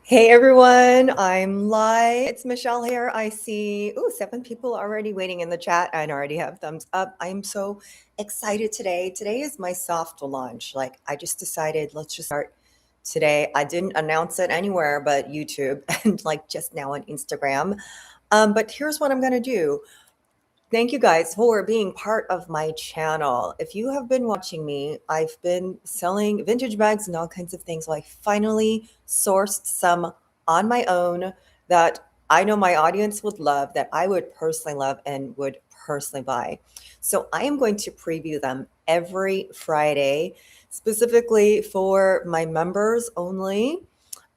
Hey everyone, I'm live. It's Michelle here. I see, 7 people already waiting in the chat and already have thumbs up. I'm so excited today. Today is my soft launch. Like, I just decided, let's just start today. I didn't announce it anywhere but YouTube and like just now on Instagram. But here's what I'm going to do. Thank you guys for being part of my channel. If you have been watching me, I've been selling vintage bags and all kinds of things. Well, I finally sourced some on my own that I know my audience would love, that I would personally love and would personally buy. So I am going to preview them every Friday, specifically for my members only.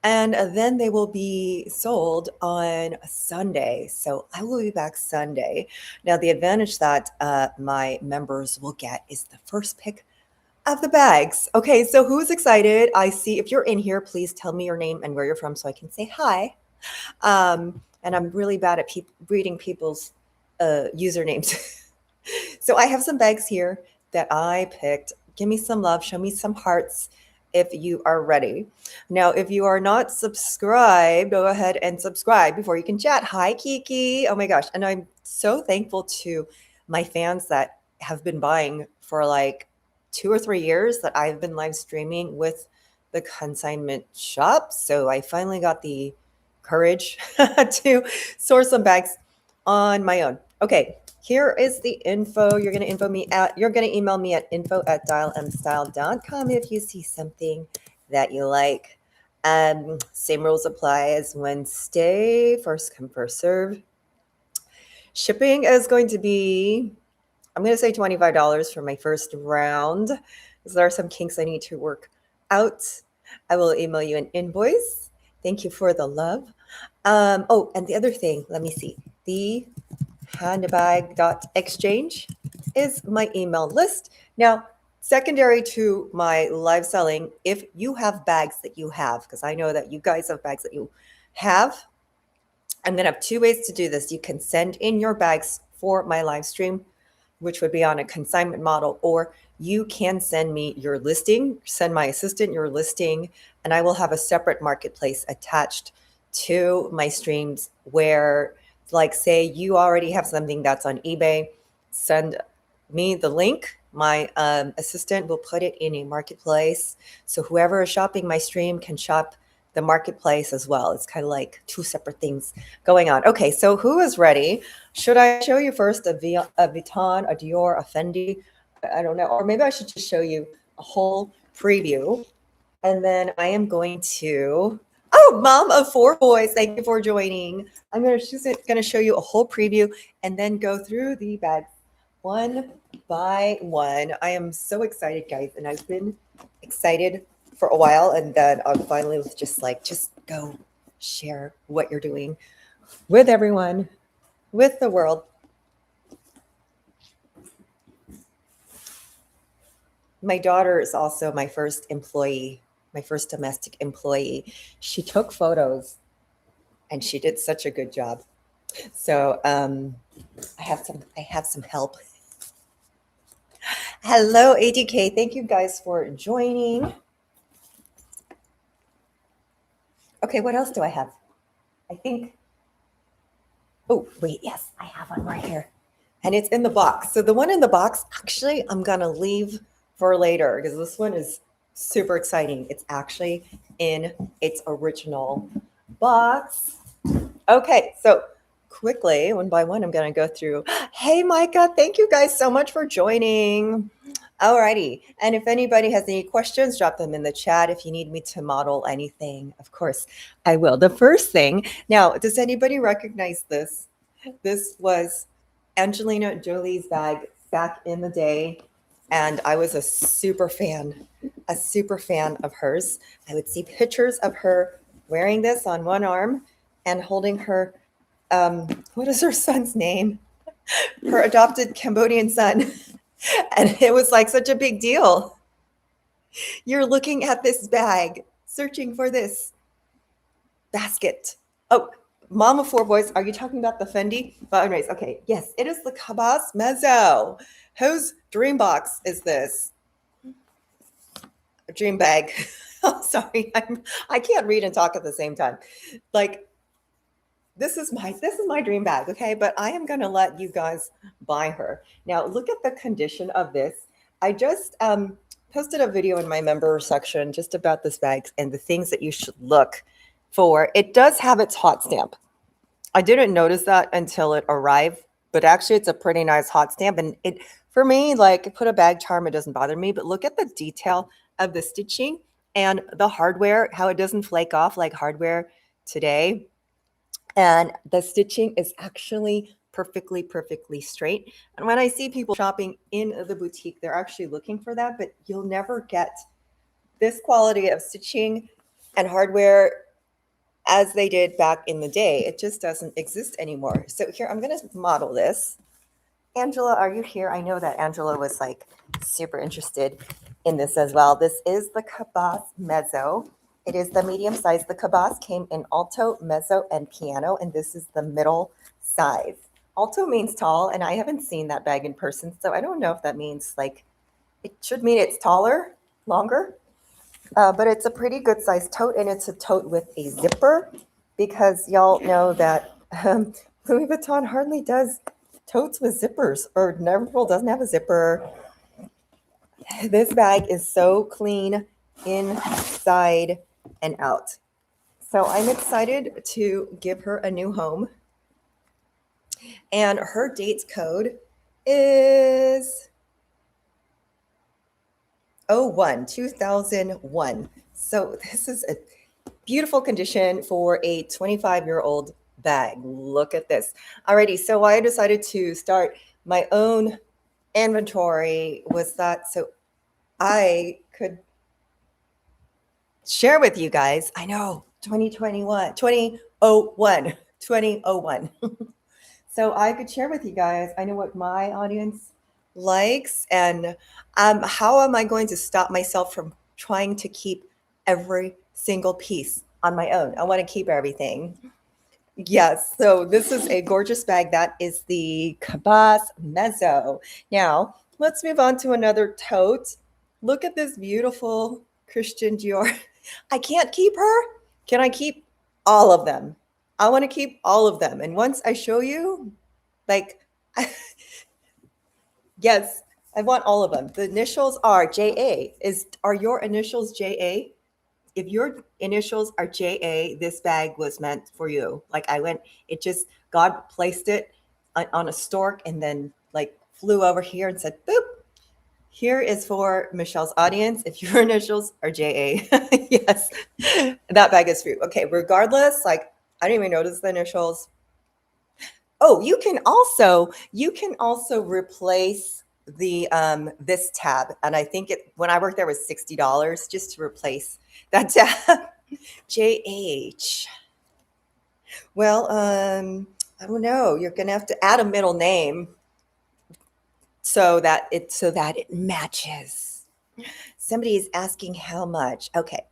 And then they will be sold on Sunday. So I will be back Sunday. Now, the advantage that my members will get is the first pick of the bags. Okay, so who's excited? I see if you're in here, please tell me your name and where you're from so I can say hi. And I'm really bad at reading people's usernames. So I have some bags here that I picked. Give me some love, show me some hearts if you are ready. Now, if you are not subscribed, go ahead and subscribe before you can chat. Hi, Kiki. Oh my gosh. And I'm so thankful to my fans that have been buying for like 2 or 3 years that I've been live streaming with the consignment shop. So I finally got the courage to source some bags on my own. Okay, here is the info. You're going to email me at info@dialmstyle.com if you see something that you like. Same rules apply as Wednesday, first come, first serve. Shipping is going to be, I'm going to say $25 for my first round, because there are some kinks I need to work out. I will email you an invoice. Thank you for the love. Oh, and the other thing, let me see. The handbag.exchange is my email list. Now, secondary to my live selling, if you have bags that you have, because I know that you guys have bags that you have, I'm going to have 2 ways to do this. You can send in your bags for my live stream, which would be on a consignment model, or you can send me your listing, send my assistant your listing, and I will have a separate marketplace attached to my streams where, like, say you already have something that's on eBay, send me the link. My assistant will put it in a marketplace. So whoever is shopping my stream can shop the marketplace as well. It's kind of like 2 separate things going on. Okay, so who is ready? Should I show you first a Vuitton, a Dior, a Fendi? I don't know. Or maybe I should just show you a whole preview. And then I am going to, mom of 4 boys, thank you for joining. I'm going to show you a whole preview and then go through the bags one by one. I am so excited, guys. And I've been excited for a while. And then I'll finally just go share what you're doing with everyone, with the world. My daughter is also my first employee, my first domestic employee. She took photos and she did such a good job. So I have some help. Hello, ADK. Thank you guys for joining. Okay, what else do I have? I think, oh, wait, yes, I have one right here. And it's in the box. So the one in the box, actually, I'm going to leave for later because this one is super exciting. It's actually in its original box. Okay, so quickly, one by one, I'm going to go through. Hey, Micah, thank you guys so much for joining. Alrighty, and if anybody has any questions, drop them in the chat. If you need me to model anything, of course, I will. The first thing, now, does anybody recognize this? This was Angelina Jolie's bag back in the day, and I was a super fan of hers. I would see pictures of her wearing this on one arm and holding her, what is her son's name? Her adopted Cambodian son. And it was like such a big deal. You're looking at this bag, searching for this basket. Oh, mom of 4 boys, are you talking about the Fendi? Well, anyways, okay, yes, it is the Kabas Mezo. Whose dream box is this? Dream bag. Sorry, I can't read and talk at the same time. Like this is my dream bag, okay? But I am gonna let you guys buy her. Now look at the condition of this. I just posted a video in my member section just about this bag and the things that you should look for. It does have its hot stamp. I didn't notice that until it arrived, but actually it's a pretty nice hot stamp. And it, for me, like put a bag charm, it doesn't bother me, but look at the detail of the stitching and the hardware, how it doesn't flake off like hardware today. And the stitching is actually perfectly straight. And when I see people shopping in the boutique, they're actually looking for that, but you'll never get this quality of stitching and hardware as they did back in the day. It just doesn't exist anymore. So here, I'm going to model this. Angela, are you here? I know that Angela was like super interested in this as well. This is the Kabas Mezo. It is the medium size. The Kabas came in alto, mezzo, and piano, and this is the middle size. Alto means tall, and I haven't seen that bag in person, so I don't know if that means like, it should mean it's taller, longer. But it's a pretty good size tote, and it's a tote with a zipper because y'all know that Louis Vuitton hardly does totes with zippers, or Neverfull doesn't have a zipper. This bag is so clean inside and out. So I'm excited to give her a new home. And her dates code is 2001. So this is a beautiful condition for a 25-year-old bag. Look at this. Alrighty, so why I decided to start my own inventory was that so I could share with you guys. I know, 2001. So I could share with you guys, I know what my audience likes, and how am I going to stop myself from trying to keep every single piece on my own? I want to keep everything. Yes, so this is a gorgeous bag. That is the Kabas Mezo. Now, let's move on to another tote. Look at this beautiful Christian Dior. I can't keep her. Can I keep all of them? I want to keep all of them. And once I show you, like, yes, I want all of them. The initials are JA. Are your initials JA? If your initials are JA, this bag was meant for you. Like God placed it on a stork and then like flew over here and said, boop, here is for Michelle's audience. If your initials are JA, yes, that bag is for you. Okay, regardless, like I didn't even notice the initials. Oh, you can also replace the this tab. And I think when I worked there was $60 just to replace that tab. JH. Well, I don't know. You're gonna have to add a middle name so that it matches. Somebody is asking how much. Okay.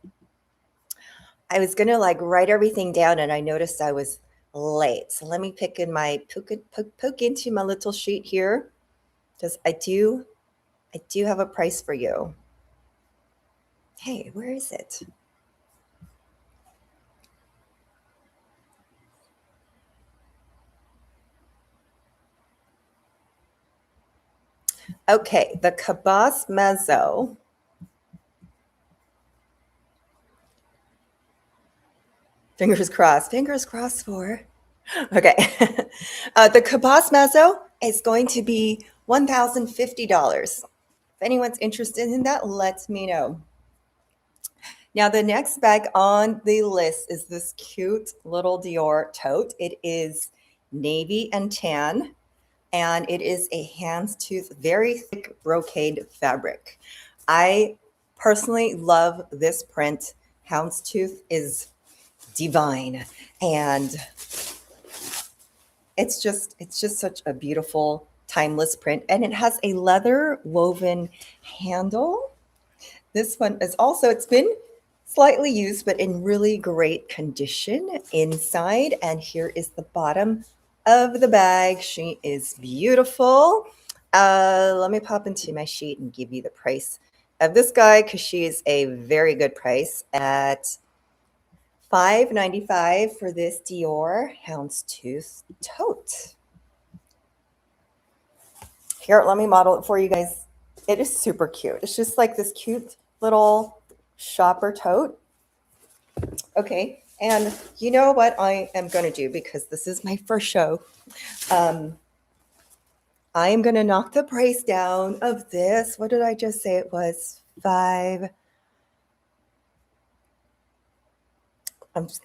I was gonna like write everything down and I noticed I was late. So let me poke into my little sheet here. Because I do have a price for you. Hey, where is it? Okay, the Kabas Mezo. Fingers crossed for. Okay. The Kabas Mezo is going to be $1,050. If anyone's interested in that, let me know. Now, the next bag on the list is this cute little Dior tote. It is navy and tan, and it is a houndstooth, very thick brocade fabric. I personally love this print. Houndstooth is divine, and it's just such a beautiful, timeless print, and it has a leather woven handle. This one is also, it's been slightly used, but in really great condition inside. And here is the bottom of the bag. She is beautiful. Let me pop into my sheet and give you the price I have this guy because she's a very good price at $5.95 for this Dior houndstooth tote. Here, let me model it for you guys. It is super cute. It's just like this cute little shopper tote. Okay, and you know what I am going to do, because this is my first show. I am going to knock the price down of this. What did I just say? It was $5.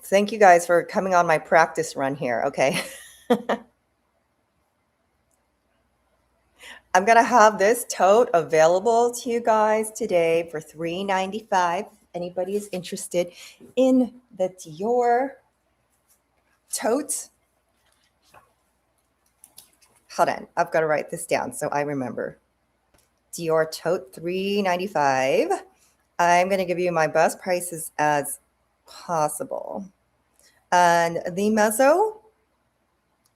Thank you guys for coming on my practice run here. Okay. I'm going to have this tote available to you guys today for $3.95. If anybody is interested in the Dior tote. Hold on. I've got to write this down so I remember. Dior tote, $3.95. I'm going to give you my best prices as possible. And the Mezo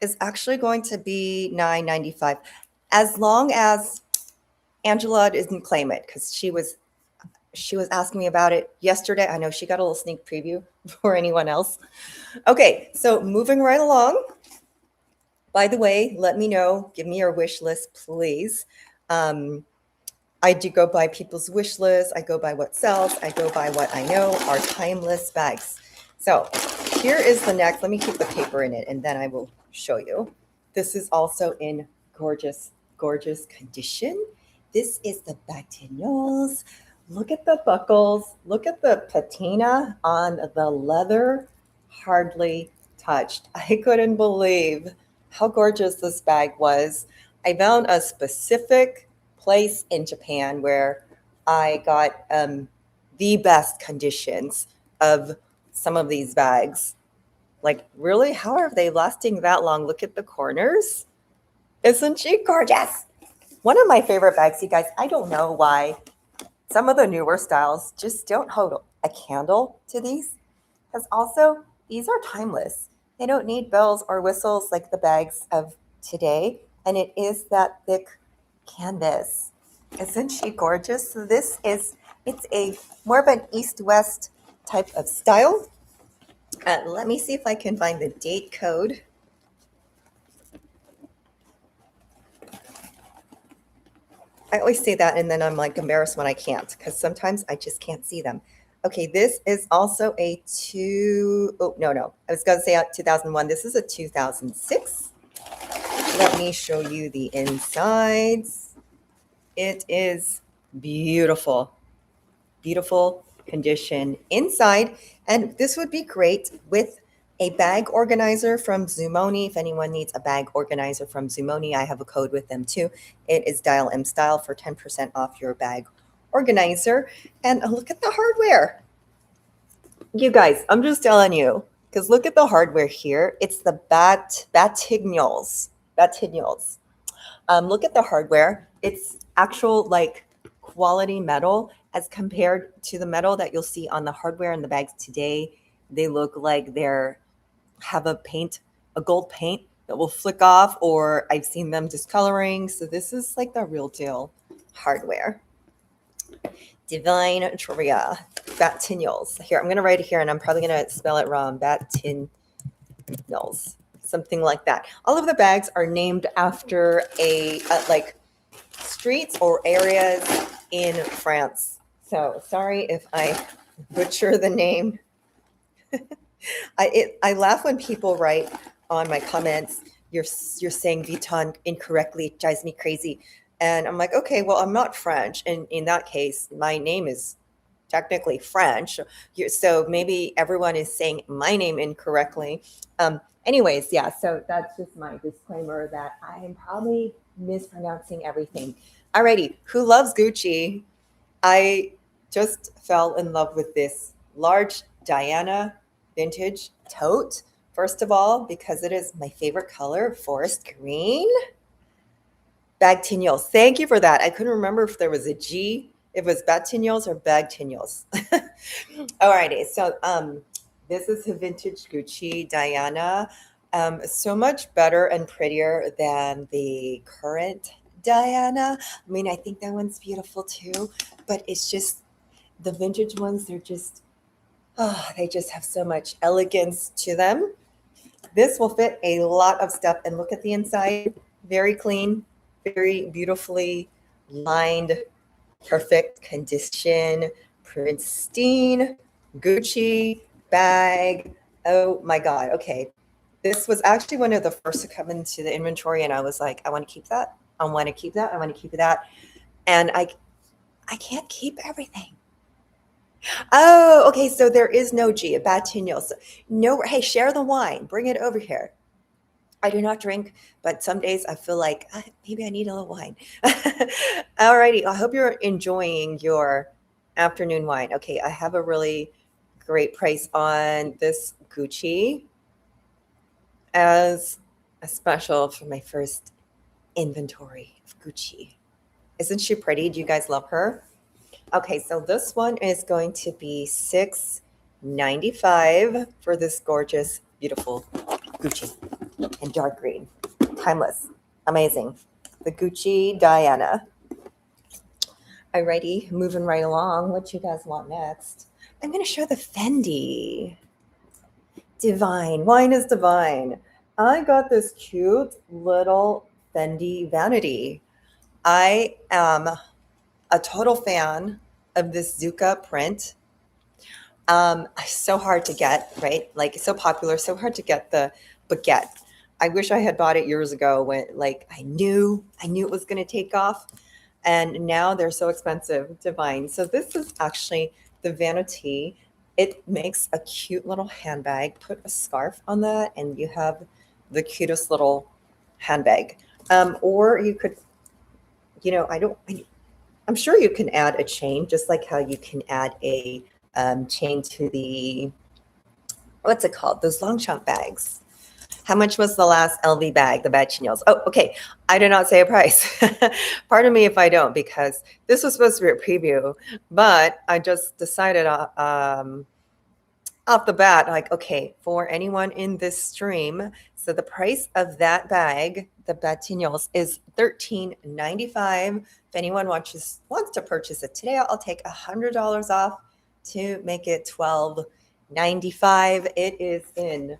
is actually going to be $9.95, as long as Angela doesn't claim it, because she was asking me about it yesterday. I know she got a little sneak preview before anyone else. Okay, so moving right along. By the way, let me know. Give me your wish list, please. I do go by people's wish lists. I go by what sells. I go by what I know are timeless bags. So here is the next. Let me keep the paper in it, and then I will show you. This is also in gorgeous, gorgeous condition. This is the Batignolles. Look at the buckles. Look at the patina on the leather. Hardly touched. I couldn't believe how gorgeous this bag was. I found a specific place in Japan where I got the best conditions of some of these bags. Like, really? How are they lasting that long? Look at the corners. Isn't she gorgeous? One of my favorite bags, you guys. I don't know why some of the newer styles just don't hold a candle to these, because also these are timeless. They don't need bells or whistles like the bags of today. And it is that thick canvas. Isn't she gorgeous? So this is, it's a more of an east-west type of style. Let me see if I can find the date code. I always say that, and then I'm like embarrassed when I can't, because sometimes I just can't see them. Okay, this is also a I was going to say 2001. This is a 2006. Let me show you the insides. It is beautiful, beautiful condition inside. And this would be great with a bag organizer from Zumoni. If anyone needs a bag organizer from Zumoni, I have a code with them too. It is Dial M Style for 10% off your bag organizer. And look at the hardware. You guys, I'm just telling you, because look at the hardware here. It's the Batignolles. Look at the hardware. It's actual like quality metal as compared to the metal that you'll see on the hardware in the bags today. They look like have a gold paint that will flick off, or I've seen them discoloring. So this is like the real deal hardware. Divine Tria, Batignolles. Here, I'm going to write it here, and I'm probably going to spell it wrong. Batignolles, something like that. All of the bags are named after like streets or areas in France. So sorry if I butcher the name. I laugh when people write on my comments, you're saying Vuitton incorrectly. It drives me crazy. And I'm like, okay, well, I'm not French. And in that case, my name is technically French. So maybe everyone is saying my name incorrectly. Anyways, yeah, so that's just my disclaimer that I am probably mispronouncing everything. Alrighty, who loves Gucci? I just fell in love with this large Diana vintage tote. First of all, because it is my favorite color, forest green. Batignolles. Thank you for that. I couldn't remember if there was a G, if it was Batignolles or Batignolles. Alrighty, so this is a vintage Gucci Diana. So much better and prettier than the current Diana. I mean, I think that one's beautiful too, but it's just the vintage ones, they're just, oh, they just have so much elegance to them. This will fit a lot of stuff. And look at the inside. Very clean, very beautifully lined, perfect condition, pristine, Gucci bag. Oh my God. Okay. This was actually one of the first to come into the inventory. And I was like, I want to keep that. I want to keep that. I want to keep that. And I can't keep everything. Oh, okay. So there is no G at Batignolles. No, hey, share the wine. Bring it over here. I do not drink, but some days I feel like maybe I need a little wine. Alrighty. I hope you're enjoying your afternoon wine. Okay, I have a really great price on this Gucci as a special for my first inventory of Gucci. Isn't she pretty? Do you guys love her? Okay, so this one is going to be $6.95 for this gorgeous, beautiful Gucci in dark green. Timeless. Amazing. The Gucci Diana. Alrighty, moving right along. What you guys want next? I'm going to show the Fendi. Divine. Wine is divine. I got this cute little Fendi vanity. I am a total fan of this Zucca print. So hard to get, right? Like, so popular, so hard to get the baguette. I wish I had bought it years ago when, like, I knew it was going to take off, and now they're so expensive. Divine. So this is actually the vanity. It makes a cute little handbag. Put a scarf on that, and you have the cutest little handbag. Or you could, I'm sure you can add a chain, just like how you can add a chain to the, what's it called? Those Longchamp bags. How much was the last LV bag, the Batignolles? Oh, okay. I did not say a price. Pardon me if I don't, because this was supposed to be a preview, but I just decided off the bat, like, okay, for anyone in this stream, so the price of that bag, the Batignolles, is $13.95. If anyone wants to purchase it today, I'll take $100 off to make it $12.95. It is in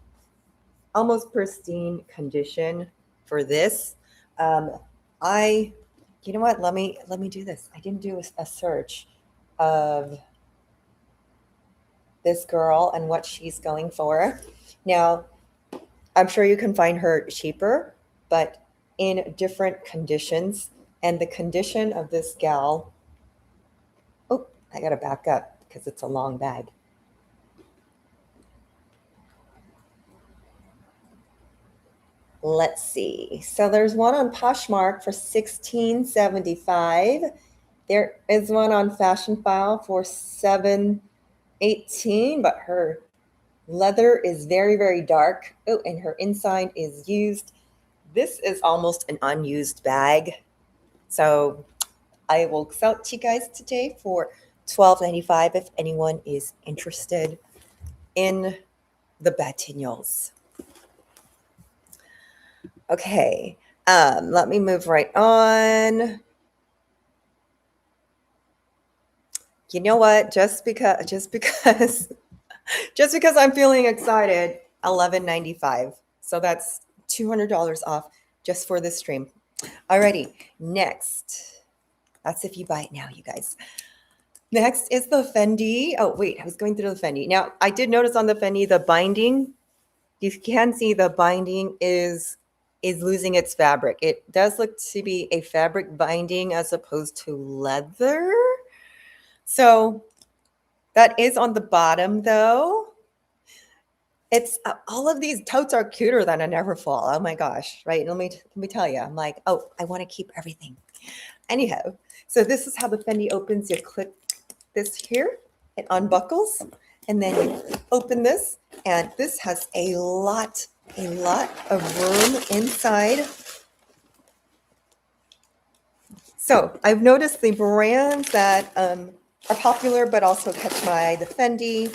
almost pristine condition for this. You know what? Let me do this. I didn't do a search of this girl and what she's going for. Now, I'm sure you can find her cheaper, but in different conditions. And the condition of this gal, oh, I got to back up because it's a long bag. Let's see. So there's one on Poshmark for $16.75. There is one on Fashion File for $7.18, but her leather is very, very dark. Oh, and her inside is used. This is almost an unused bag. So I will sell it to you guys today for $12.95 if anyone is interested in the Batignolles. Okay, let me move right on. You know what? Just because I'm feeling excited, $11.95. So that's $200 off just for this stream. Alrighty, next. That's if you buy it now, you guys. Next is the Fendi. Oh, wait, I was going through the Fendi. Now, I did notice on the Fendi, the binding, you can see the binding is losing its fabric. It does look to be a fabric binding as opposed to leather. So that is on the bottom, though. It's all of these totes are cuter than a Neverfull. Oh my gosh, right? Let me tell you. I'm like, oh, I want to keep everything. Anyhow, so this is how the Fendi opens. You click this here, it unbuckles, and then you open this, and this has a lot of room inside. So I've noticed the brands that are popular but also catch my eye, the Fendi,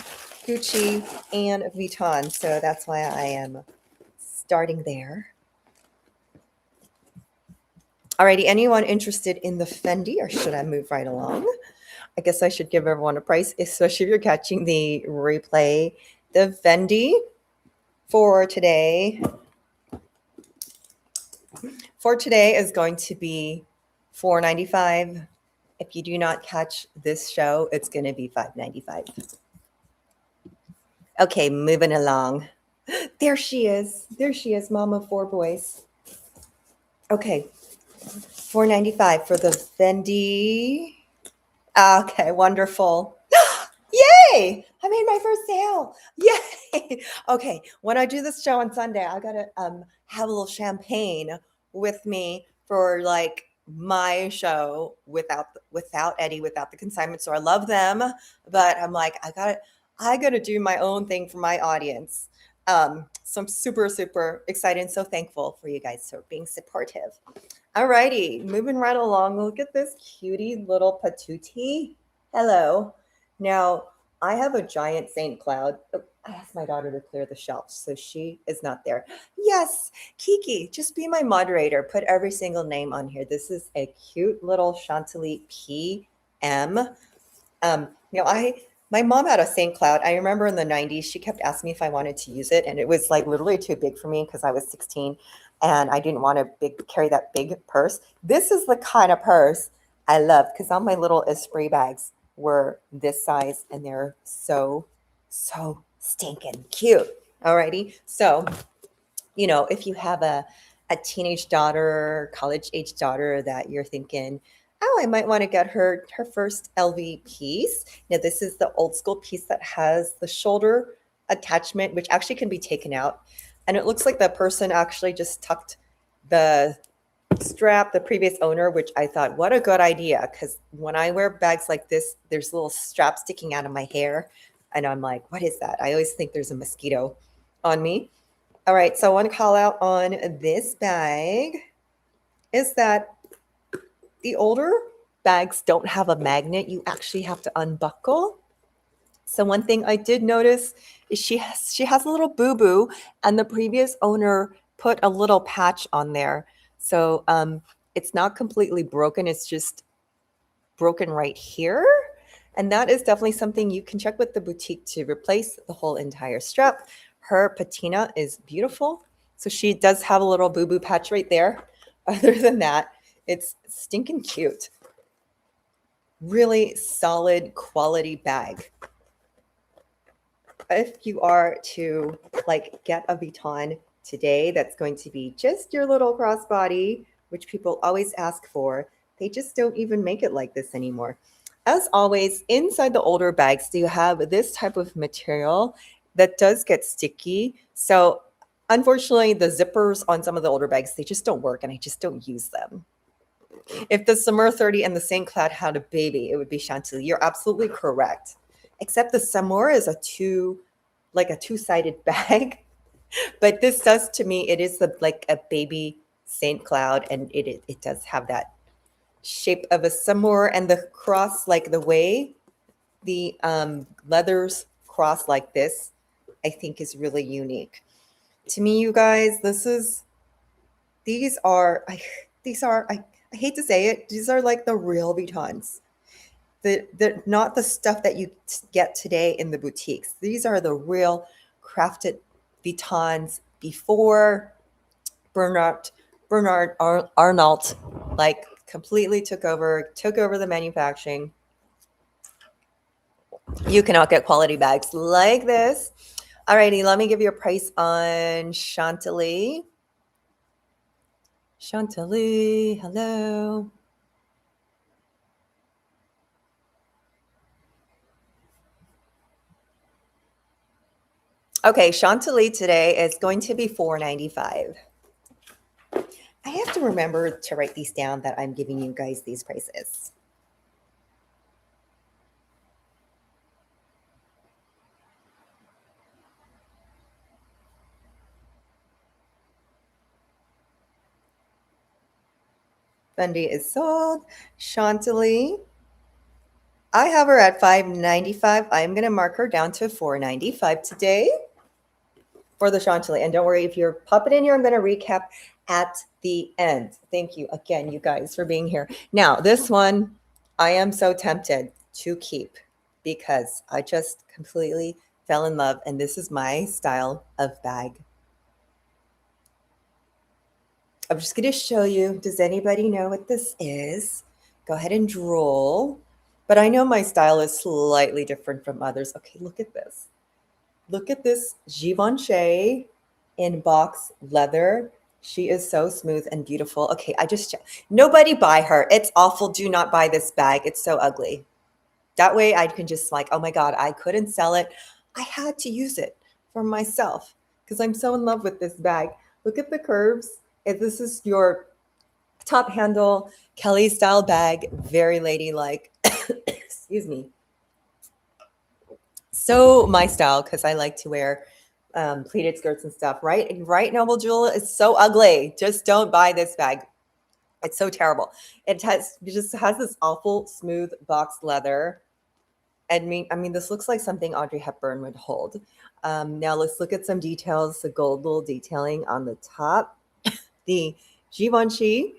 Gucci, and Vuitton. So that's why I am starting there. Alrighty, anyone interested in the Fendi, or should I move right along? I guess I should give everyone a price, especially if you're catching the replay. The Fendi for today is going to be $4.95. If you do not catch this show, it's going to be $5.95. Okay, moving along. There she is. There she is, mom of four boys. Okay, $4.95 for the Fendi. Okay, wonderful. Yay! I made my first sale. Yay! Okay, when I do this show on Sunday, I gotta have a little champagne with me for like my show without Eddie, without the consignment. So I love them, but I'm like, I gotta do my own thing for my audience. So I'm super, super excited and so thankful for you guys for being supportive. All righty, moving right along. Look at this cutie little patootie. Hello. Now, I have a giant St. Cloud. Oh, I asked my daughter to clear the shelves, so she is not there. Yes, 𝐾𝐿, just be my moderator. Put every single name on here. This is a cute little Chantilly PM. My mom had a St. Cloud. I remember in the 90s, she kept asking me if I wanted to use it, and it was like literally too big for me because I was 16 and I didn't want to carry that big purse. This is the kind of purse I love because all my little 𝐟𝐸 bags were this size and they're so stinking cute. Alrighty. So, if you have a teenage daughter, college age daughter that you're thinking, oh, I might want to get her first LV piece. Now, this is the old school piece that has the shoulder attachment, which actually can be taken out. And it looks like the person actually just tucked the strap, the previous owner, which I thought, what a good idea. Because when I wear bags like this, there's little straps sticking out of my hair. And I'm like, what is that? I always think there's a mosquito on me. All right, so I want to call out on this bag is that the older bags don't have a magnet. You actually have to unbuckle. So one thing I did notice is she has a little boo-boo, and the previous owner put a little patch on there. So it's not completely broken. It's just broken right here. And that is definitely something you can check with the boutique to replace the whole entire strap. Her patina is beautiful. So she does have a little boo-boo patch right there. Other than that, it's stinking cute. Really solid quality bag. If you are to get a Vuitton today, that's going to be just your little crossbody, which people always ask for. They just don't even make it like this anymore. As always, inside the older bags, you have this type of material that does get sticky. So unfortunately, the zippers on some of the older bags, they just don't work, and I just don't use them. If the Summer 30 and the St. Cloud had a baby, it would be Chantilly. You're absolutely correct. Except the Summer is a two-sided bag. But this does, to me, it is like a baby St. Cloud, and it does have that shape of a Summer, and the cross, like the way the leathers cross like this, I think is really unique. To me, you guys, these are, I hate to say it, these are like the real Vuittons. They're not the stuff that you get today in the boutiques. These are the real crafted Vuittons before Bernard Arnault completely took over the manufacturing. You cannot get quality bags like this. Alrighty, let me give you a price on Chantilly. Chantilly, hello. Okay, Chantilly today is going to be $4.95. I have to remember to write these down that I'm giving you guys these prices. Fendi is sold. Chantilly, I have her at $5.95. I'm going to mark her down to $4.95 today for the Chantilly. And don't worry, if you're popping in here, I'm going to recap at the end. Thank you again, you guys, for being here. Now, this one I am so tempted to keep because I just completely fell in love, and this is my style of bag. I'm just going to show you. Does anybody know what this is? Go ahead and drool. But I know my style is slightly different from others. Okay, look at this. Look at this Givenchy in box leather. She is so smooth and beautiful. Okay, nobody buy her. It's awful. Do not buy this bag. It's so ugly. That way I can just like, oh my God, I couldn't sell it. I had to use it for myself because I'm so in love with this bag. Look at the curves. If this is your top handle Kelly style bag, very ladylike. Excuse me. So my style, because I like to wear pleated skirts and stuff, right? Right, Noble Jewel is so ugly. Just don't buy this bag. It's so terrible. It just has this awful smooth box leather. I mean, this looks like something Audrey Hepburn would hold. Now let's look at some details. The gold little detailing on the top, the Givenchy,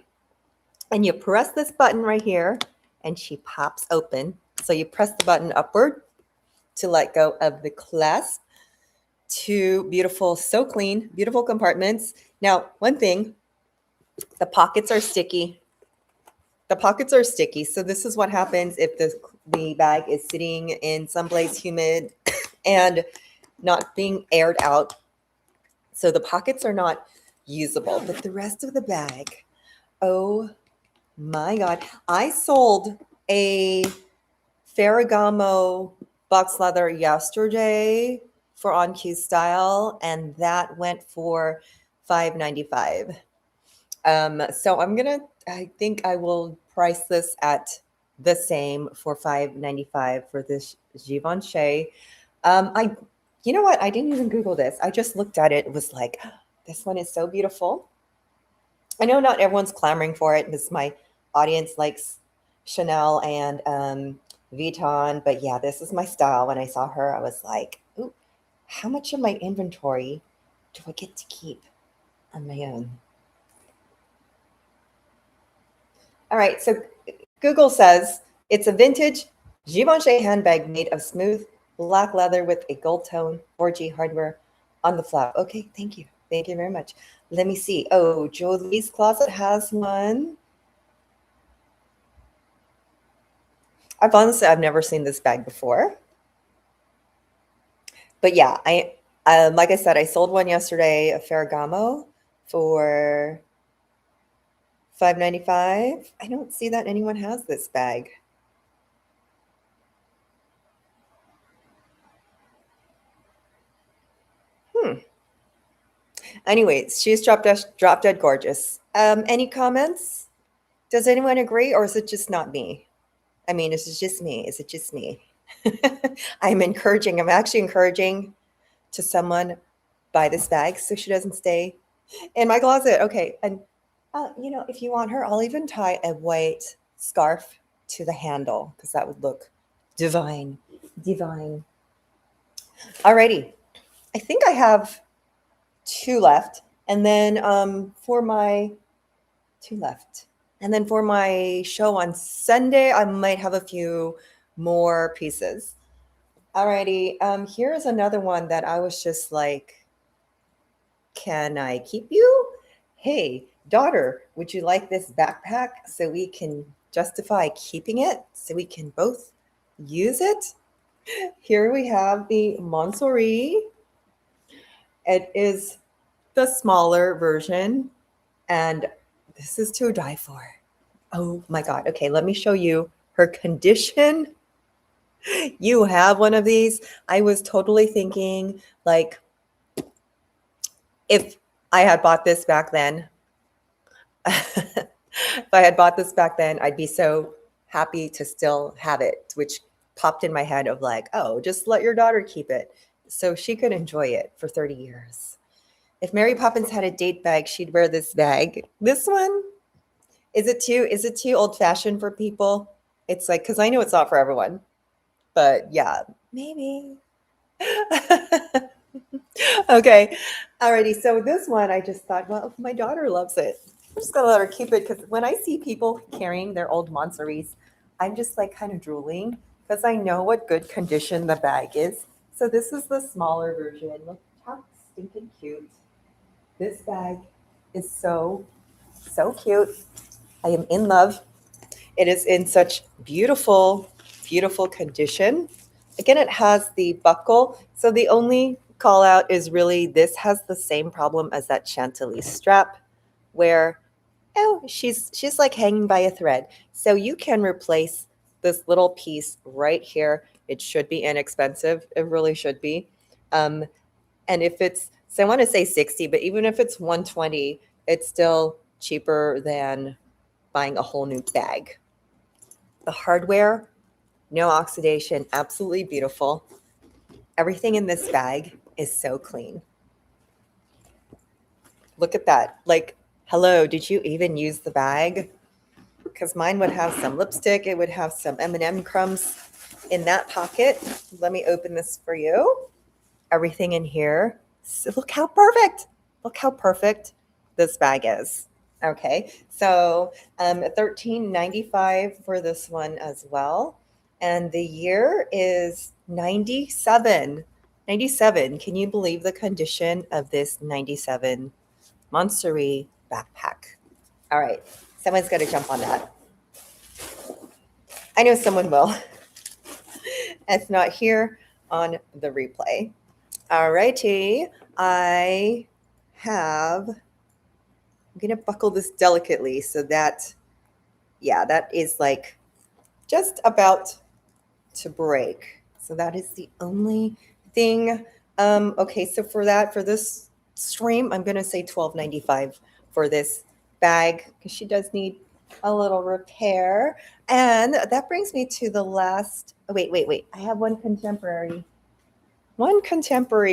and you press this button right here, and she pops open. So you press the button upward to let go of the clasp. Two beautiful, so clean, beautiful compartments. Now, one thing, the pockets are sticky. The pockets are sticky. So this is what happens if the bag is sitting in someplace humid and not being aired out. So the pockets are not usable, but the rest of the bag, oh my God. I sold a Ferragamo box leather yesterday for On Q Style, and that went for $5.95. So I think I will price this at the same for $5.95 for this Givenchy. You know what? I didn't even Google this. I just looked at it. It was like, this one is so beautiful. I know not everyone's clamoring for it because my audience likes Chanel and Vuitton, but yeah, this is my style. When I saw her, I was like, ooh, how much of my inventory do I get to keep on my own? All right, so Google says it's a vintage Givenchy handbag made of smooth black leather with a gold tone 4G hardware on the flap. Okay, thank you. Thank you very much. Let me see. Oh, Jolie's Closet has one. I've never seen this bag before. But yeah, like I said, I sold one yesterday, a Ferragamo, for $5.95. I don't see that anyone has this bag. Anyways, she's drop dead gorgeous. Any comments? Does anyone agree, or is it just not me? I mean, is it just me? Is it just me? I'm actually encouraging to someone buy this bag so she doesn't stay in my closet. Okay. And, if you want her, I'll even tie a white scarf to the handle because that would look divine. Divine. Alrighty. I think I have two left. And then for my show on Sunday, I might have a few more pieces. Alrighty. Here's another one that I was just like, can I keep you? Hey, daughter, would you like this backpack so we can justify keeping it, so we can both use it? Here we have the Montsouris. It is the smaller version, and this is to die for. Oh my God. Okay, let me show you her condition. You have one of these. I was totally thinking, like, if I had bought this back then, I'd be so happy to still have it, which popped in my head of like, oh, just let your daughter keep it so she could enjoy it for 30 years. If Mary Poppins had a date bag, she'd wear this bag. This one, is it too old fashioned for people? It's like, because I know it's not for everyone, but yeah, maybe. Okay. Alrighty, so this one I just thought, well, my daughter loves it. I'm just gonna let her keep it because when I see people carrying their old Montsouris, I'm just like kind of drooling because I know what good condition the bag is. So this is the smaller version. Look how stinking cute. This bag is so cute. I am in love. It is in such beautiful condition. Again, it has the buckle. So the only call out is really this has the same problem as that Chantilly strap where, oh, she's like hanging by a thread. So you can replace this little piece right here. It should be inexpensive. It really should be. Um, and if it's, so I want to say 60, but even if it's 120, it's still cheaper than buying a whole new bag. The hardware, no oxidation, absolutely beautiful. Everything in this bag is so clean. Look at that. Like, hello, did you even use the bag? Because mine would have some lipstick. It would have some M&M crumbs in that pocket. Let me open this for you. Everything in here. So look how perfect. Look how perfect this bag is. Okay, so $13.95 for this one as well. And the year is 97. 97. Can you believe the condition of this 97 Montsouris backpack? All right, someone's got to jump on that. I know someone will. If not here on the replay. All righty, I'm going to buckle this delicately so that, yeah, that is like just about to break. So that is the only thing. Okay, so for this stream, I'm going to say $12.95 for this bag because she does need a little repair. And that brings me to the last, oh, wait. I have one contemporary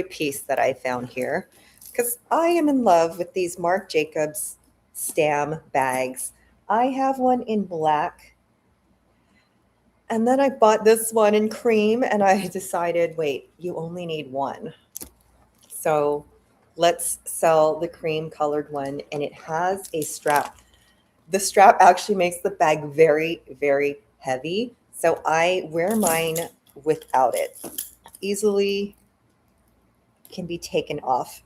piece that I found here because I am in love with these Marc Jacobs stam bags. I have one in black. And then I bought this one in cream and I decided, wait, you only need one. So let's sell the cream colored one. And it has a strap. The strap actually makes the bag very, very heavy. So I wear mine without it. Easily can be taken off.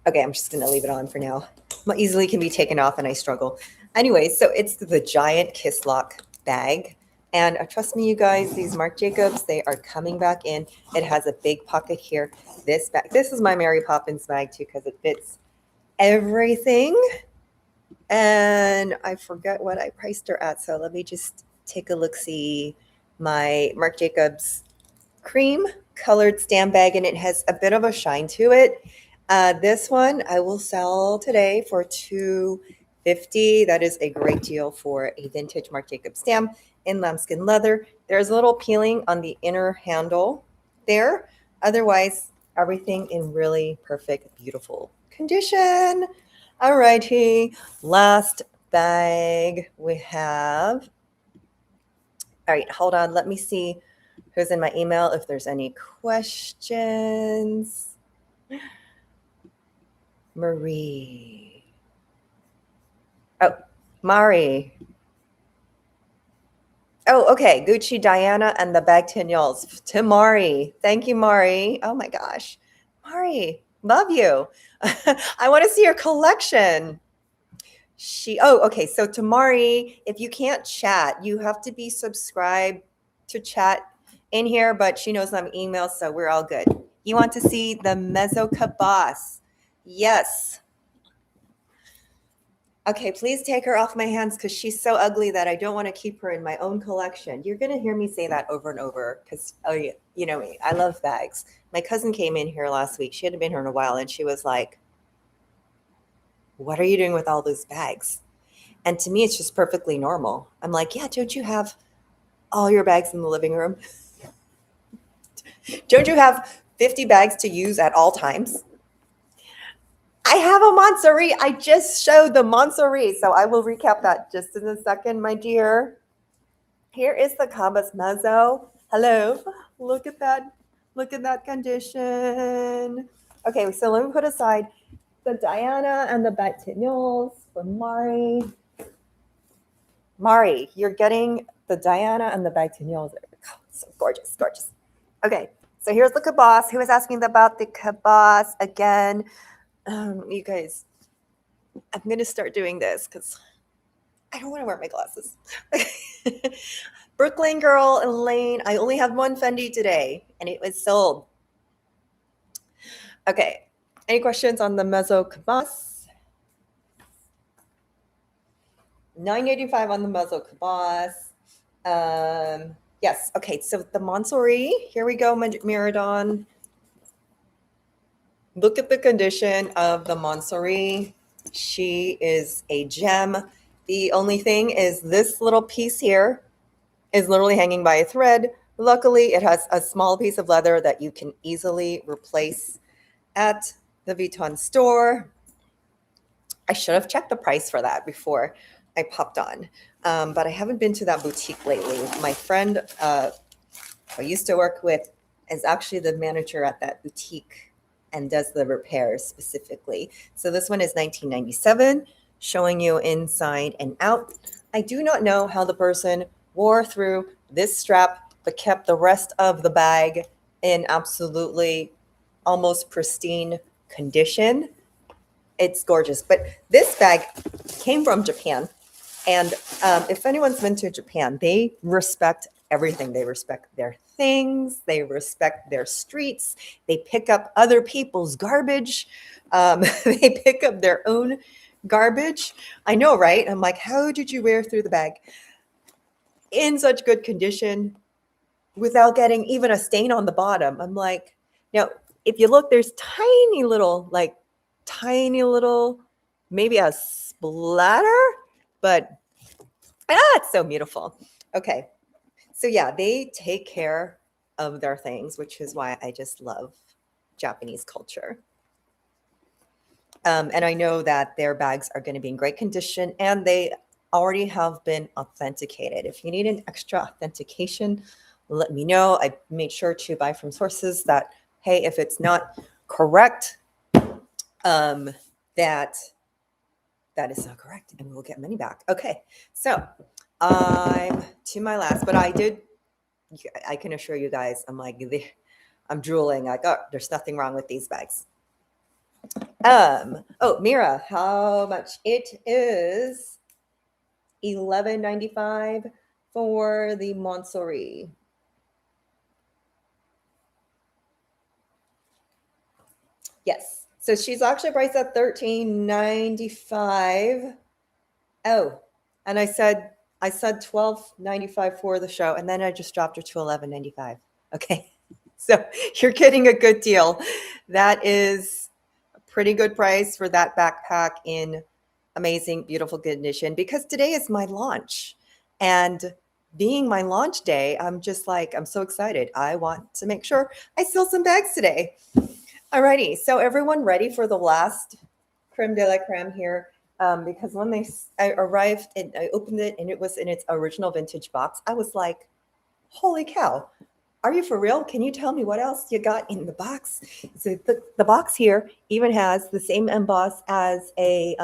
Okay, I'm just going to leave it on for now. Easily can be taken off and I struggle. Anyway, so it's the giant kiss lock bag. And trust me, you guys, these Marc Jacobs, they are coming back in. It has a big pocket here. This bag, this is my Mary Poppins bag too because it fits everything. And I forget what I priced her at. So let me just take a look-see. My Marc Jacobs cream colored stam bag, and it has a bit of a shine to it. This one I will sell today for $250. That is a great deal for a vintage Marc Jacobs stam in lambskin leather. There's a little peeling on the inner handle there. Otherwise, everything in really perfect, beautiful condition. All righty, last bag we have. All right, hold on. Let me see who's in my email if there's any questions. Marie. Oh, Mari. Oh, okay. Gucci, Diana, and the Batignolles. To Mari. Thank you, Mari. Oh my gosh. Mari, love you. I want to see your collection. Okay. So to Mari, if you can't chat, you have to be subscribed to chat in here, but she knows I'm email, so we're all good. You want to see the Mezo Kabas? Yes. Okay, please take her off my hands because she's so ugly that I don't want to keep her in my own collection. You're going to hear me say that over and over because, oh, you know me. I love bags. My cousin came in here last week. She hadn't been here in a while, and she was like, what are you doing with all those bags? And to me, it's just perfectly normal. I'm like, yeah, don't you have all your bags in the living room? Don't you have 50 bags to use at all times? I have a Montsouris. I just showed the Montsouris, so I will recap that just in a second, my dear. Here is the Kabas Mezo. Hello. Look at that. Look at that condition. Okay, so let me put aside the Diana and the Batignolles for Mari. Mari, you're getting the Diana and the Batignolles. Oh, so gorgeous, gorgeous. Okay, so here's the Kabas. Who was asking about the Kabas again? You guys, I'm going to start doing this because I don't want to wear my glasses. Brooklyn girl, Elaine. I only have one Fendi today, and it was sold. Okay, any questions on the Mezo Kabas? $9.85 on the Mezo Kabas. Yes, okay, so the Montsouris. Here we go, Miradon. Look at the condition of the Montsouris. She is a gem. The only thing is this little piece here is literally hanging by a thread. Luckily, it has a small piece of leather that you can easily replace at the Vuitton store. I should have checked the price for that before I popped on, but I haven't been to that boutique lately. My friend I used to work with is actually the manager at that boutique and does the repairs specifically. So this one is $19.97, showing you inside and out. I do not know how the person wore through this strap but kept the rest of the bag in absolutely almost pristine condition. It's gorgeous. But this bag came from Japan. And if anyone's been to Japan, they respect everything. They respect their things. They respect their streets. They pick up other people's garbage. They pick up their own garbage. I know, right? I'm like, how did you wear through the bag in such good condition without getting even a stain on the bottom? I'm like, now, if you look, there's tiny little, maybe a splatter, but it's so beautiful. Okay. So yeah, they take care of their things, which is why I just love Japanese culture. And I know that their bags are going to be in great condition and they already have been authenticated. If you need an extra authentication, let me know. I made sure to buy from sources that, hey, if it's not correct, that is not correct and we'll get money back. Okay, so I'm to my last, but I can assure you guys, I'm drooling. Like, oh, there's nothing wrong with these bags. Oh, Mira, how much? It is $11.95 for the Montsouris. Yes. So she's actually priced at $13.95. Oh, and I said $12.95 for the show, and then I just dropped her to $11.95. Okay. So you're getting a good deal. That is a pretty good price for that backpack in amazing, beautiful condition, because today is my launch. And being my launch day, I'm so excited. I want to make sure I sell some bags today. Alrighty, so everyone ready for the last creme de la creme here? Because when I arrived and I opened it and it was in its original vintage box, I was like, holy cow, are you for real? Can you tell me what else you got in the box? So the box here even has the same emboss as a,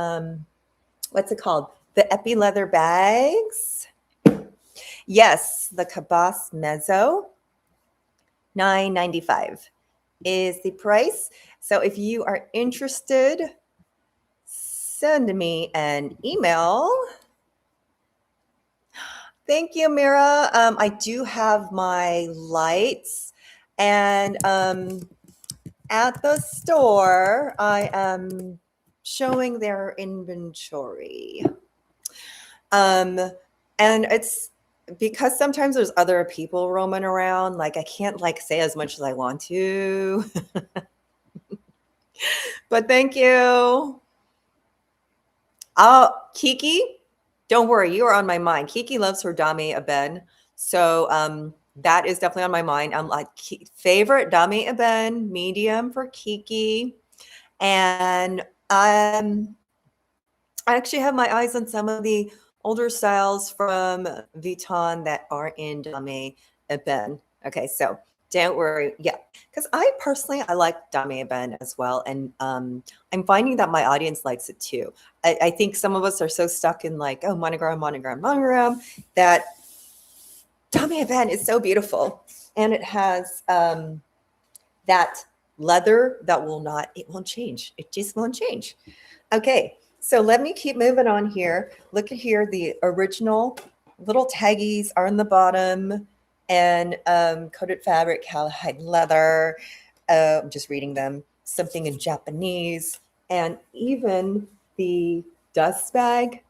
what's it called? The Epi leather bags. Yes, the Kabas Mezo, $9.95 is the price. So if you are interested, send me an email. Thank you, Mira. I do have my lights, and at the store, I am showing their inventory. And it's because sometimes there's other people roaming around, like I can't say as much as I want to. But thank you. Oh, Kiki, don't worry, you are on my mind. Kiki loves her dame-ébène. So that is definitely on my mind. I'm like, favorite dame-ébène, medium for Kiki. And I actually have my eyes on some of the older styles from Vuitton that are in dame-ébène. Okay, so Don't worry. Yeah. Because I personally, I like 𝐷𝐻𝐻 as well. And I'm finding that my audience likes it too. I think some of us are so stuck in like, oh, monogram, monogram, monogram, that 𝐷𝐻𝐻 is so beautiful. And it has that leather that it won't change. It just won't change. Okay. So let me keep moving on here. Look at here. The original little taggies are in the bottom, and coated fabric, cowhide leather. I'm just reading them. Something in Japanese, and even the dust bag.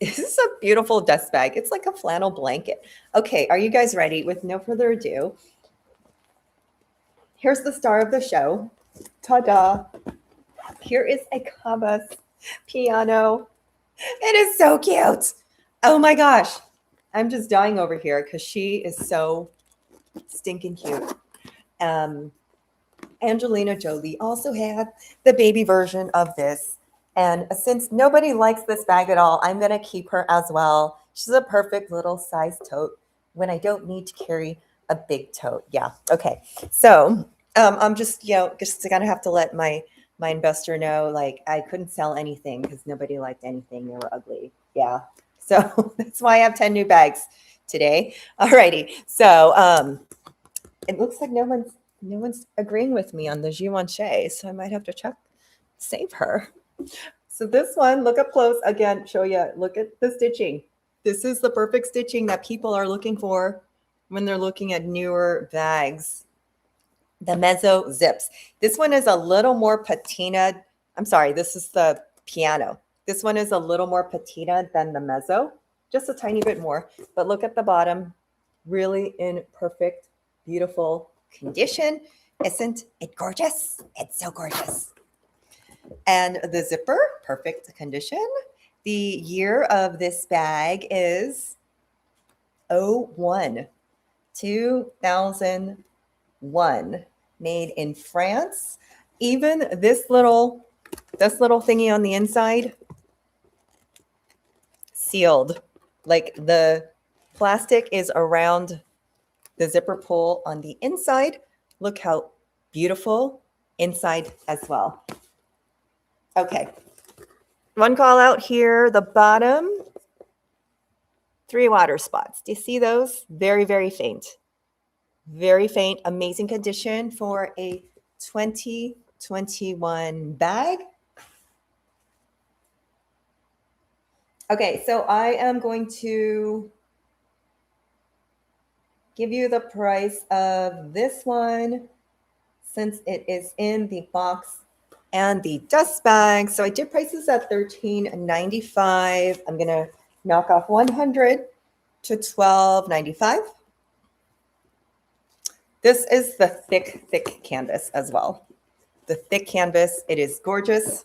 This is a beautiful dust bag. It's like a flannel blanket. Okay, are you guys ready? With no further ado, here's the star of the show. Ta-da! Here is a Kabas piano. It is so cute. Oh my gosh. I'm just dying over here because she is so stinking cute. Angelina Jolie also had the baby version of this. And since nobody likes this bag at all, I'm going to keep her as well. She's a perfect little size tote when I don't need to carry a big tote. Yeah. Okay. So I'm just going to have to let my investor know, like, I couldn't sell anything because nobody liked anything. They were ugly. Yeah. So that's why I have 10 new bags today. Alrighty. So it looks like no one's agreeing with me on the Givenchy, so I might have to save her. So this one, look up close again, show you, look at the stitching. This is the perfect stitching that people are looking for when they're looking at newer bags. The Mezo zips. This one is a little more patinaed. I'm sorry, this is the piano. This one is a little more patinaed than the Mezo, just a tiny bit more. But look at the bottom, really in perfect, beautiful condition. Isn't it gorgeous? It's so gorgeous. And the zipper, perfect condition. The year of this bag is 2001, made in France. Even this little thingy on the inside, sealed. Like the plastic is around the zipper pull on the inside. Look how beautiful inside as well. Okay. One call out here, the bottom, 3 water spots. Do you see those? Very, very faint. Very faint, amazing condition for a 2021 bag. Okay, so I am going to give you the price of this one since it is in the box and the dust bag. So I did prices at $13.95. I'm going to knock off 100 to $12.95. This is the thick canvas as well. The thick canvas, it is gorgeous.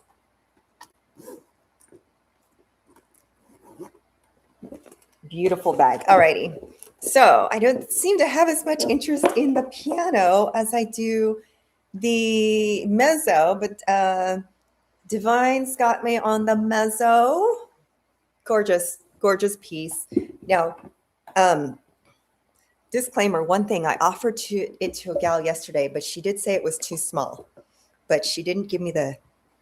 Beautiful bag. Alrighty. So I don't seem to have as much interest in the piano as I do the Mezo, but Divine's got me on the Mezo. Gorgeous, gorgeous piece. Now, disclaimer, one thing, I offered it to a gal yesterday, but she did say it was too small. But she didn't give me the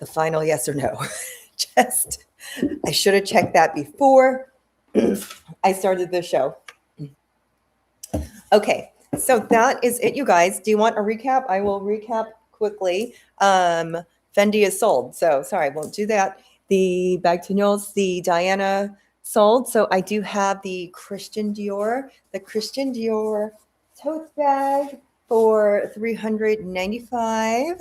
final yes or no. I should have checked that before I started the show. Okay, so that is it, you guys. Do you want a recap? I will recap quickly. Fendi is sold, so sorry, I won't do that. The Batignolles, the Diana sold. So I do have the Christian Dior tote bag for $395.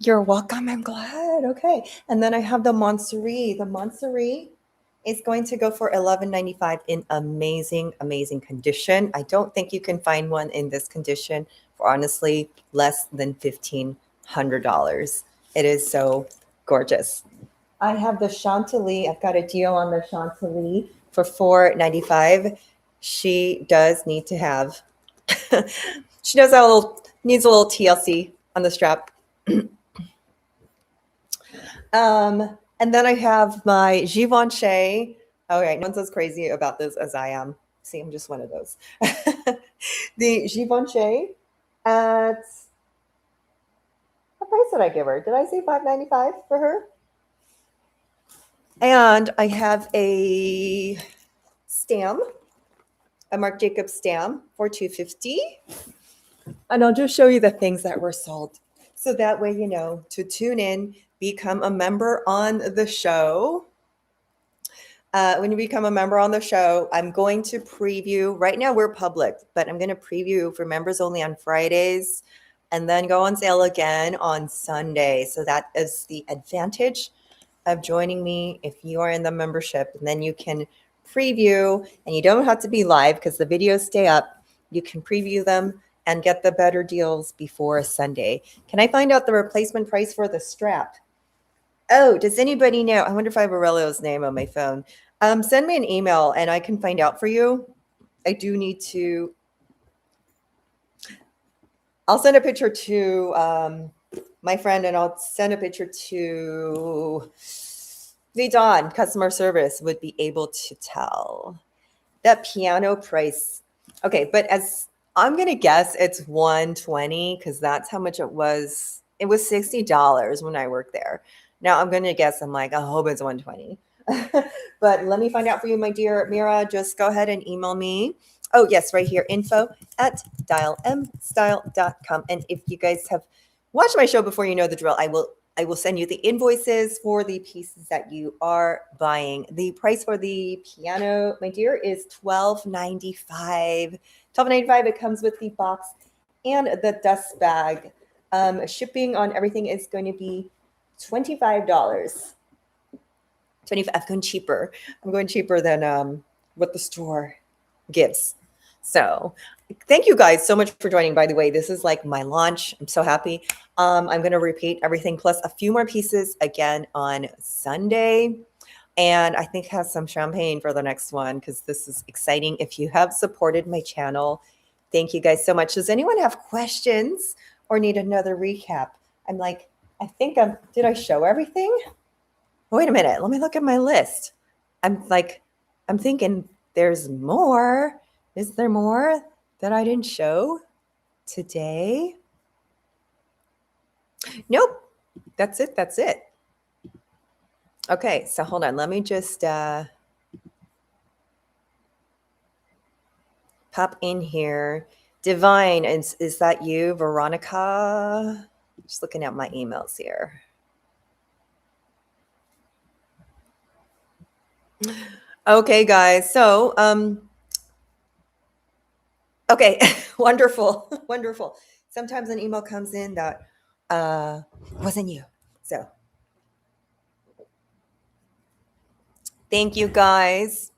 You're welcome. I'm glad. Okay. And then I have the Montsouris. The Montsouris is going to go for $11.95 in amazing, amazing condition. I don't think you can find one in this condition for honestly less than $1,500. It is so gorgeous. I have the Chantilly. I've got a deal on the Chantilly for $4.95. She does need to have, she does have needs a little TLC on the strap. And then I have my Givenchy. All right, no one's as crazy about this as I am. See, I'm just one of those. The Givenchy at what price did I give her? Did I say $5.95 for her? And I have a stamp, a Marc Jacobs stamp for $2.50. And I'll just show you the things that were sold. So that way you know to tune in, become a member on the show. When you become a member on the show, I'm going to preview. Right now we're public, but I'm going to preview for members only on Fridays and then go on sale again on Sunday. So that is the advantage of joining me if you are in the membership. And then you can preview, and you don't have to be live because the videos stay up. You can preview them and get the better deals before Sunday. Can I find out the replacement price for the strap? Oh, does anybody know? I wonder if I have Aurelio's name on my phone. Send me an email and I can find out for you. I do need to. I'll send a picture to my friend, and I'll send a picture to Vuitton. Customer service would be able to tell. That piano price. Okay, but as I'm going to guess it's $120 because that's how much it was. It was $60 when I worked there. Now I'm going to guess, I'm like, I hope it's $120. But let me find out for you, my dear Mira. Just go ahead and email me. Oh, yes, right here, info@dialmstyle.com. And if you guys have watched my show before, you know the drill. I will send you the invoices for the pieces that you are buying. The price for the piano, my dear, is $12.95. $12.95. It comes with the box and the dust bag. Shipping on everything is going to be $25. 25. I'm going cheaper. I'm going cheaper than what the store gives. So thank you guys so much for joining. By the way, this is like my launch. I'm so happy. I'm going to repeat everything plus a few more pieces again on Sunday. And I think have some champagne for the next one because this is exciting. If you have supported my channel, thank you guys so much. Does anyone have questions or need another recap? I'm like, I think did I show everything? Wait a minute. Let me look at my list. I'm thinking there's more. Is there more that I didn't show today? Nope. That's it. That's it. Okay. So hold on. Let me just pop in here. Divine, is that you, Veronica? Just looking at my emails here. Okay, guys. So, okay, wonderful, wonderful. Sometimes an email comes in that wasn't you. So, thank you, guys.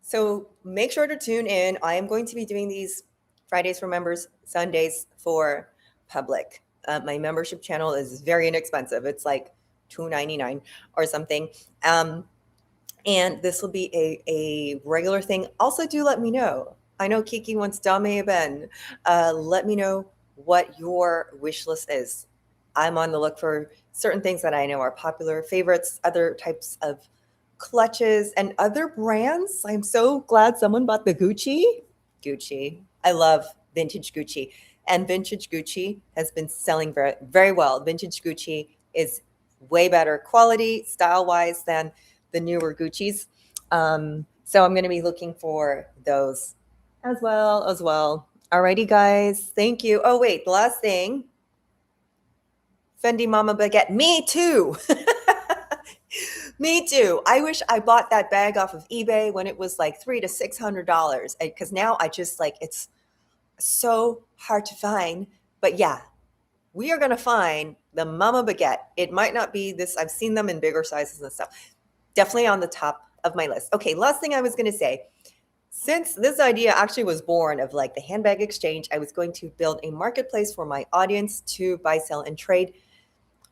So make sure to tune in. I am going to be doing these Fridays for members, Sundays for public. My membership channel is very inexpensive. It's like $2.99 or something. And this will be a regular thing. Also, do let me know. I know Kiki wants 𝐿𝐻𝐵𝐻. Let me know what your wish list is. I'm on the look for certain things that I know are popular favorites, other types of clutches, and other brands. I'm so glad someone bought the Gucci. I love vintage Gucci. And vintage Gucci has been selling very, very well. Vintage Gucci is way better quality, style-wise than the newer Guccis. So I'm going to be looking for those as well. Alrighty, guys. Thank you. Oh, wait. The last thing. Fendi Mama Baguette. Me too. Me too. I wish I bought that bag off of eBay when it was like $300 to $600. Because now I just like, it's so hard to find. But yeah, we are going to find the Mama Baguette. It might not be this. I've seen them in bigger sizes and stuff. Definitely on the top of my list. Okay, last thing I was going to say. Since this idea actually was born of like the handbag exchange, I was going to build a marketplace for my audience to buy, sell, and trade.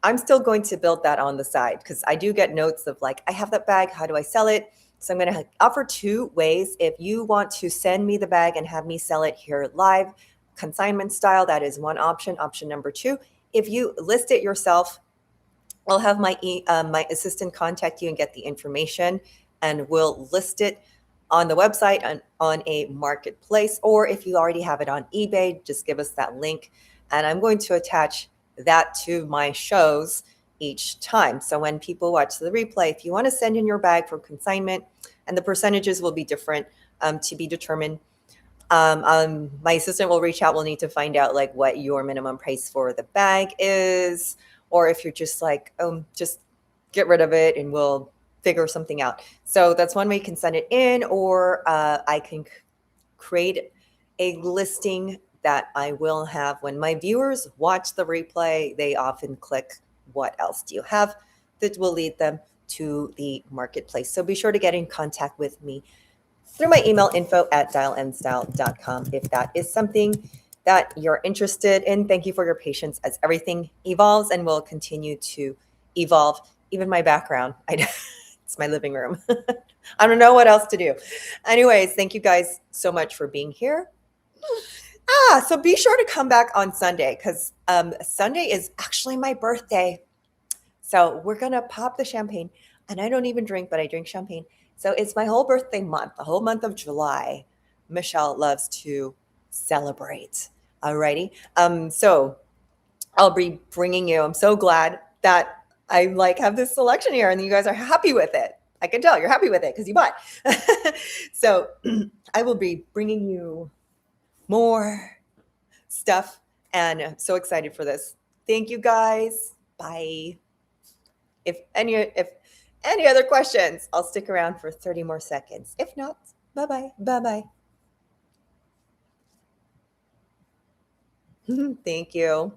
I'm still going to build that on the side because I do get notes of like, I have that bag. How do I sell it? So I'm going to offer two ways. If you want to send me the bag and have me sell it here live, consignment style, that is one option. Option number two, if you list it yourself, I'll have my assistant contact you and get the information, and we'll list it on the website and on a marketplace, or if you already have it on eBay, just give us that link. And I'm going to attach that to my shows each time. So when people watch the replay, if you want to send in your bag for consignment, and the percentages will be different to be determined. My assistant will reach out. We'll need to find out like what your minimum price for the bag is, or if you're just like, just get rid of it and we'll figure something out. So that's one way you can send it in, or I can create a listing that I will have when my viewers watch the replay. They often click, what else do you have? That will lead them to the marketplace. So be sure to get in contact with me through my email, info@𝐿𝐿andstyle.com, if that is something that you're interested in. Thank you for your patience as everything evolves and will continue to evolve. Even my background, it's my living room. I don't know what else to do. Anyways, thank you guys so much for being here. So be sure to come back on Sunday, because Sunday is actually my birthday. So we're going to pop the champagne. And I don't even drink, but I drink champagne. So it's my whole birthday month, the whole month of July. Michelle loves to celebrate. Alrighty. So I'll be bringing you, I'm so glad that I have this selection here and you guys are happy with it. I can tell you're happy with it because you bought. So I will be bringing you more stuff, and I'm so excited for this. Thank you guys. Bye. If any other questions, I'll stick around for 30 more seconds. If not, bye-bye. Bye-bye. Thank you.